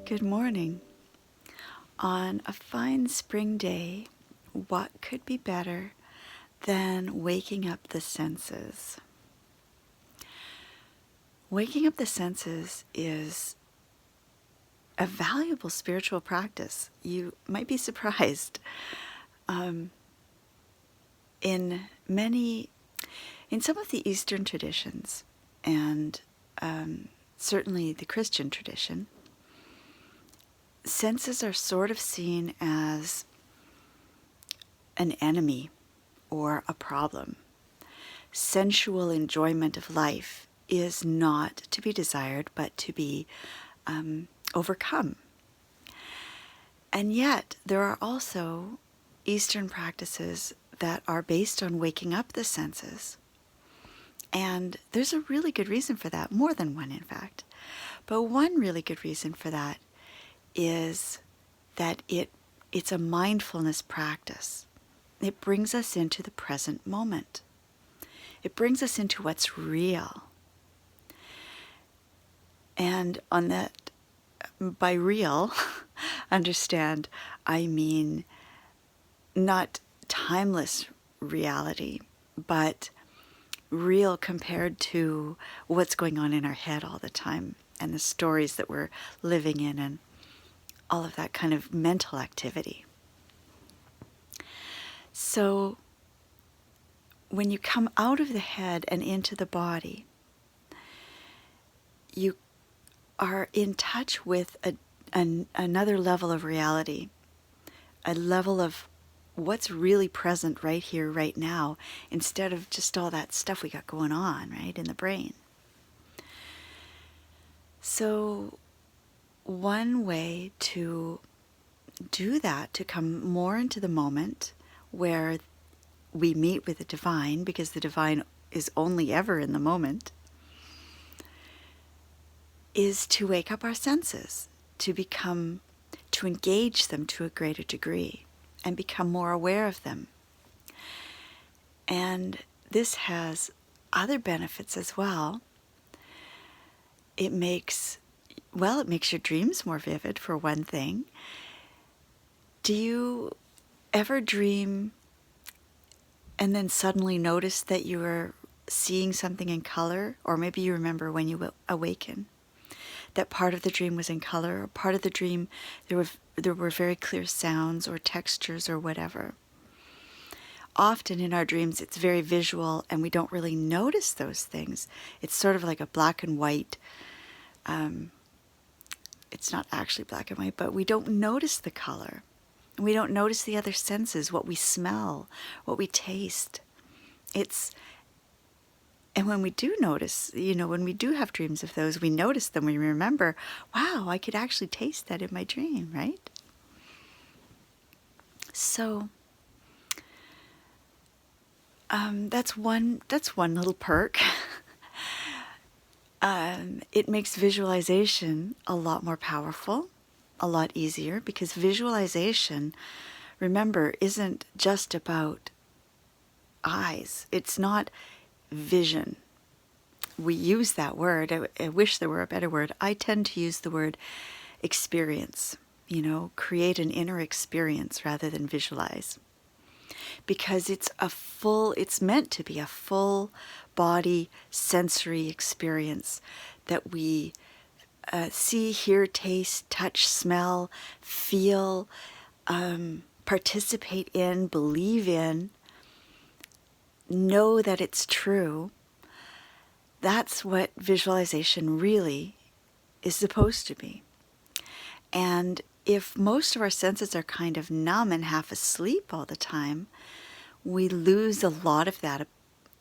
Good morning. On a fine spring day, what could be better than waking up the senses? Waking up the senses is a valuable spiritual practice. You might be surprised. In some of the Eastern traditions, and certainly the Christian tradition, senses are sort of seen as an enemy or a problem. Sensual enjoyment of life is not to be desired, but to be overcome. And yet, there are also Eastern practices that are based on waking up the senses. And there's a really good reason for that, more than one, in fact. But one really good reason for that is that it's a mindfulness practice. It brings us into the present moment. It brings us into what's real. And on that, by real, understand, I mean not timeless reality, but real compared to what's going on in our head all the time and the stories that we're living in and all of that kind of mental activity. So when you come out of the head and into the body, you are in touch with another level of reality, a level of what's really present right here, right now, instead of just all that stuff we got going on, right, in the brain. So one way to do that, to come more into the moment where we meet with the divine, because the divine is only ever in the moment, is to wake up our senses, to engage them to a greater degree and become more aware of them. And this has other benefits as well. It makes your dreams more vivid, for one thing. Do you ever dream and then suddenly notice that you are seeing something in color? Or maybe you remember when you awaken that part of the dream was in color, or part of the dream there were very clear sounds or textures or whatever. Often in our dreams it's very visual and we don't really notice those things. It's sort of like a black and white. It's not actually black and white, but we don't notice the color. We don't notice the other senses, what we smell, what we taste. And when we do notice, when we do have dreams of those, we notice them, we remember, wow, I could actually taste that in my dream, right? So that's one little perk. It makes visualization a lot more powerful, a lot easier, because visualization, remember, isn't just about eyes. It's not vision. We use that word. I wish there were a better word. I tend to use the word experience, create an inner experience rather than visualize. Because it's meant to be a full body sensory experience that we see, hear, taste, touch, smell, feel, participate in, believe in, know that it's true. That's what visualization really is supposed to be. And if most of our senses are kind of numb and half asleep all the time, we lose a lot of that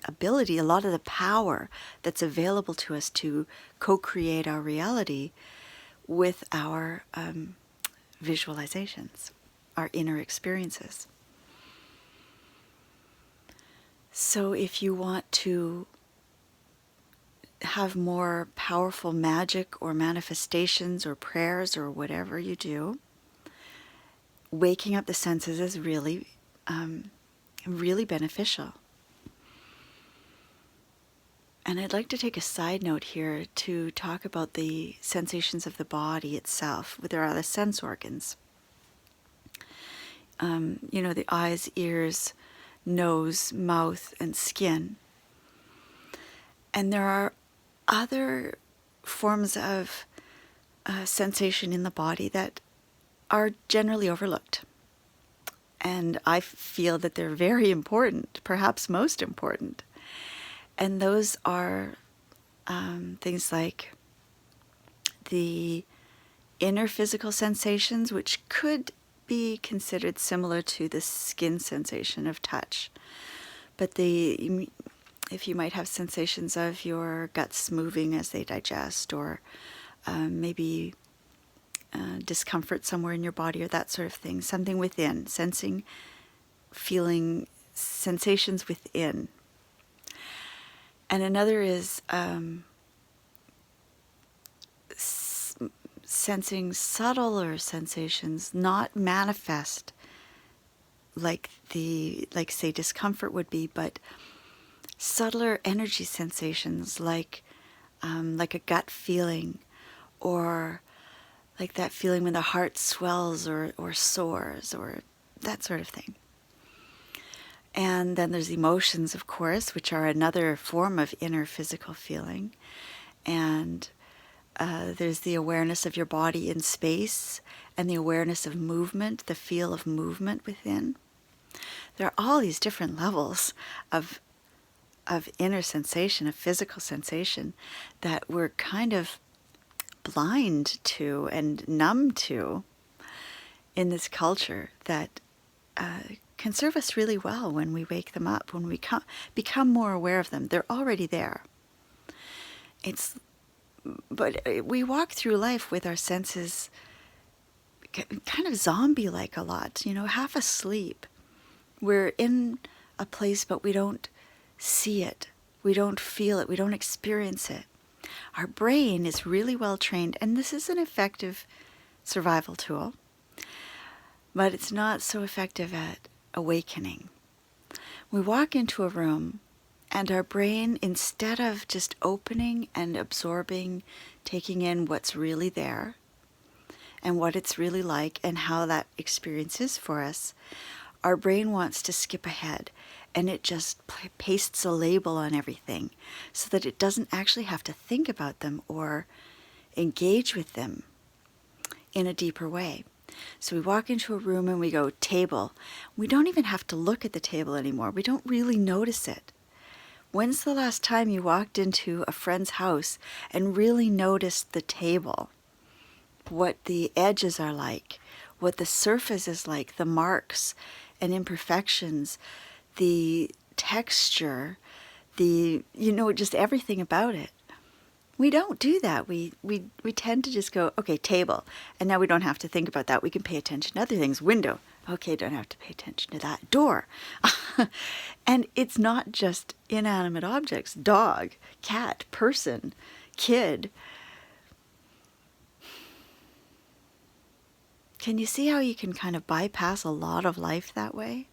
ability, a lot of the power that's available to us to co-create our reality with our visualizations, our inner experiences. So if you want to have more powerful magic or manifestations or prayers or whatever you do, waking up the senses is really, really beneficial. And I'd like to take a side note here to talk about the sensations of the body itself. There are the sense organs. The eyes, ears, nose, mouth, and skin. And there are other forms of sensation in the body that are generally overlooked. And I feel that they're very important, perhaps most important. And those are things like the inner physical sensations, which could be considered similar to the skin sensation of touch. But if you might have sensations of your guts moving as they digest, or maybe discomfort somewhere in your body, or that sort of thing, something within, sensing, feeling sensations within. And another is sensing subtler sensations, not manifest like say discomfort would be, but subtler energy sensations like a gut feeling, or like that feeling when the heart swells or soars, or that sort of thing. And then there's emotions, of course, which are another form of inner physical feeling. And there's the awareness of your body in space, and the awareness of movement, the feel of movement within. There are all these different levels of inner sensation, of physical sensation, that we're kind of blind to and numb to in this culture, that can serve us really well when we wake them up, when we become more aware of them. They're already there. But we walk through life with our senses kind of zombie-like a lot, half asleep. We're in a place, but we don't see it. We don't feel it. We don't experience it. Our brain is really well trained, and this is an effective survival tool, but it's not so effective at awakening. We walk into a room, and our brain, instead of just opening and absorbing, taking in what's really there and what it's really like and how that experience is for us, our brain wants to skip ahead, and it just pastes a label on everything so that it doesn't actually have to think about them or engage with them in a deeper way. So we walk into a room and we go, table. We don't even have to look at the table anymore. We don't really notice it. When's the last time you walked into a friend's house and really noticed the table? What the edges are like, what the surface is like, the marks and imperfections, the texture, just everything about it. We don't do that. We tend to just go, okay, table. And now we don't have to think about that. We can pay attention to other things. Window. Okay, don't have to pay attention to that. Door. And it's not just inanimate objects. Dog, cat, person, kid. Can you see how you can kind of bypass a lot of life that way?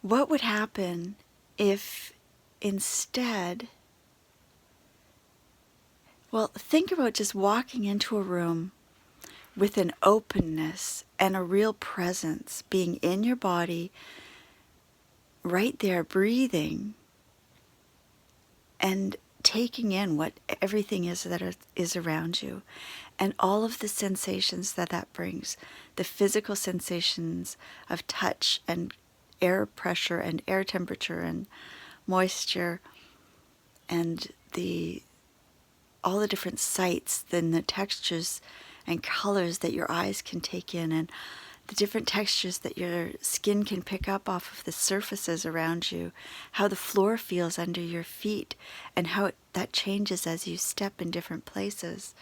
What would happen if instead, think about just walking into a room with an openness and a real presence, being in your body, right there, breathing, and taking in what everything is that is around you, and all of the sensations that brings, the physical sensations of touch and air pressure and air temperature and moisture, and all the different sights, then the textures and colors that your eyes can take in, and the different textures that your skin can pick up off of the surfaces around you, how the floor feels under your feet, and how that changes as you step in different places.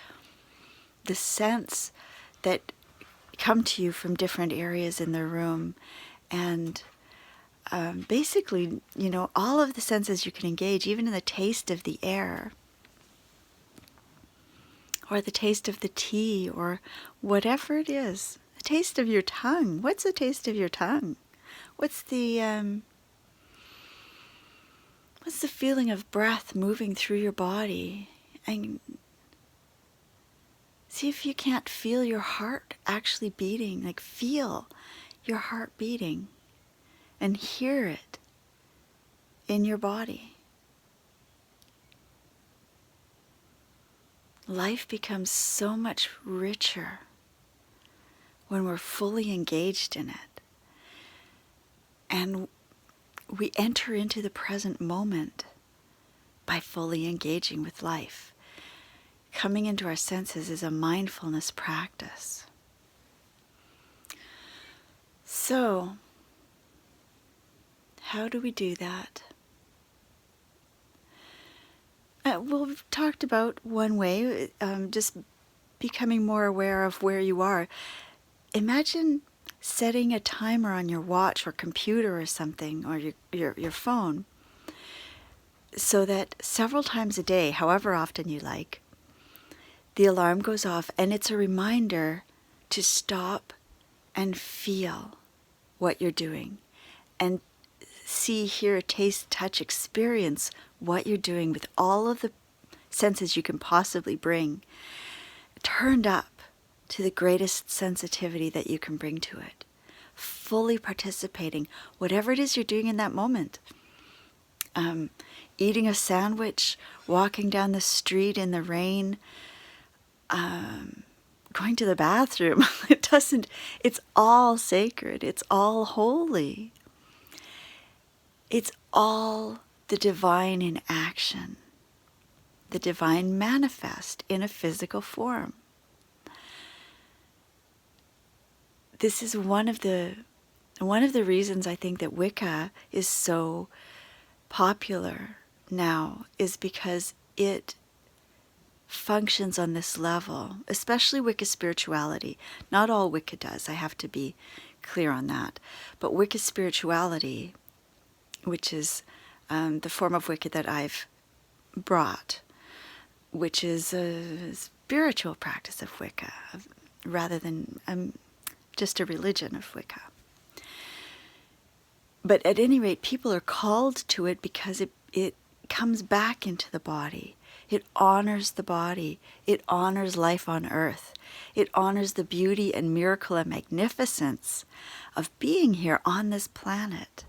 The scents that come to you from different areas in the room, and basically, all of the senses you can engage, even in the taste of the air, or the taste of the tea, or whatever it is. The taste of your tongue. What's the taste of your tongue? What's the What's the feeling of breath moving through your body? And see if you can't feel your heart actually beating. Like, feel your heart beating and hear it in your body. Life becomes so much richer when we're fully engaged in it. And we enter into the present moment by fully engaging with life. Coming into our senses is a mindfulness practice. So, how do we do that? Well, we've talked about one way, just becoming more aware of where you are. Imagine setting a timer on your watch or computer or something, or your phone, so that several times a day, however often you like, the alarm goes off and it's a reminder to stop and feel what you're doing and see, hear, taste, touch, experience what you're doing with all of the senses you can possibly bring, turned up to the greatest sensitivity that you can bring to it, fully participating, whatever it is you're doing in that moment. Eating a sandwich, walking down the street in the rain, going to the bathroom. It's all sacred. It's all holy. It's all the divine in action, the divine manifest in a physical form. This is one of the reasons I think that Wicca is so popular now, is because it functions on this level, especially Wicca spirituality. Not all Wicca does, I have to be clear on that. But Wicca spirituality, which is the form of Wicca that I've brought, which is a spiritual practice of Wicca, rather than just a religion of Wicca. But at any rate, people are called to it because it comes back into the body. It honors the body. It honors life on earth. It honors the beauty and miracle and magnificence of being here on this planet.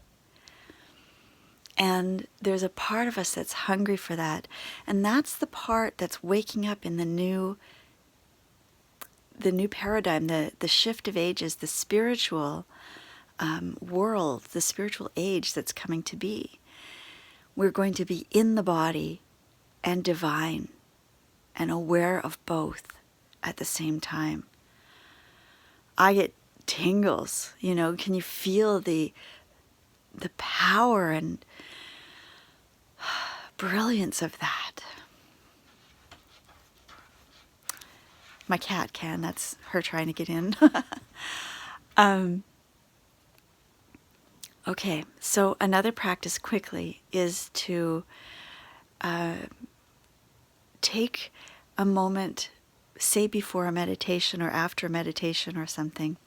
And there's a part of us that's hungry for that. And that's the part that's waking up in the new paradigm, the shift of ages, the spiritual world, the spiritual age that's coming to be. We're going to be in the body and divine and aware of both at the same time. I get tingles, can you feel the power and brilliance of that? My cat can, that's her trying to get in. Okay, so another practice quickly is to take a moment, say before a meditation or after a meditation or something,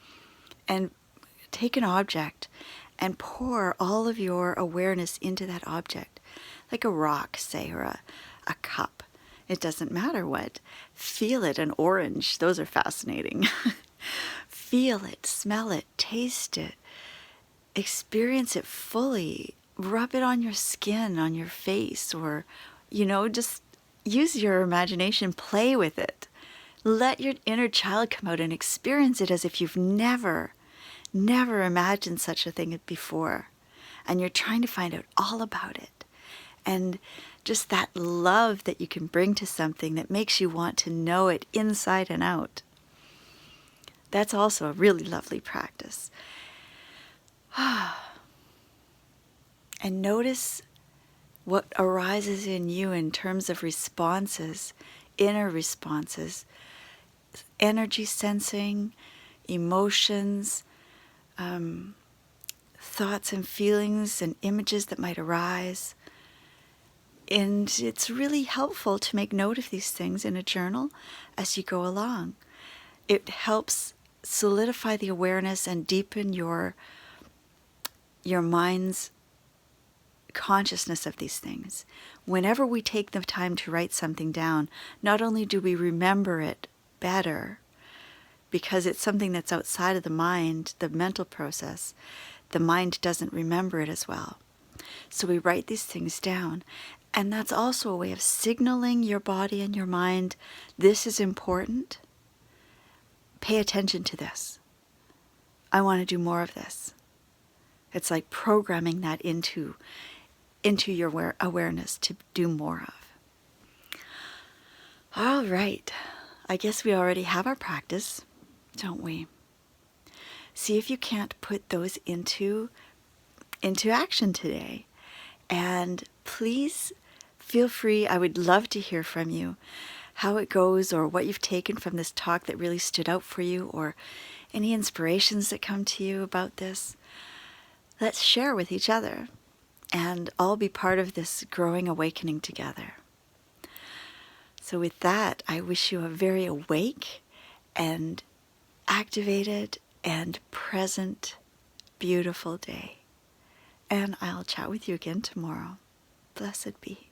and take an object and pour all of your awareness into that object, like a rock, say, or a cup. It doesn't matter what. Feel it, an orange, those are fascinating. Feel it, smell it, taste it, experience it fully, rub it on your skin, on your face, or, just use your imagination, play with it. Let your inner child come out and experience it as if you've never imagined such a thing before. And you're trying to find out all about it. And just that love that you can bring to something that makes you want to know it inside and out. That's also a really lovely practice. And notice what arises in you in terms of responses, inner responses, energy sensing, emotions, thoughts and feelings and images that might arise. And it's really helpful to make note of these things in a journal as you go along. It helps solidify the awareness and deepen your mind's consciousness of these things. Whenever we take the time to write something down, not only do we remember it better, because it's something that's outside of the mind, the mental process, the mind doesn't remember it as well. So we write these things down. And that's also a way of signaling your body and your mind, this is important. Pay attention to this. I want to do more of this. It's like programming that into your awareness to do more of. All right. I guess we already have our practice, don't we? See if you can't put those into action today. And please feel free. I would love to hear from you how it goes, or what you've taken from this talk that really stood out for you, or any inspirations that come to you about this. Let's share with each other and all be part of this growing awakening together. So with that, I wish you a very awake and activated and present, beautiful day. And I'll chat with you again tomorrow. Blessed be.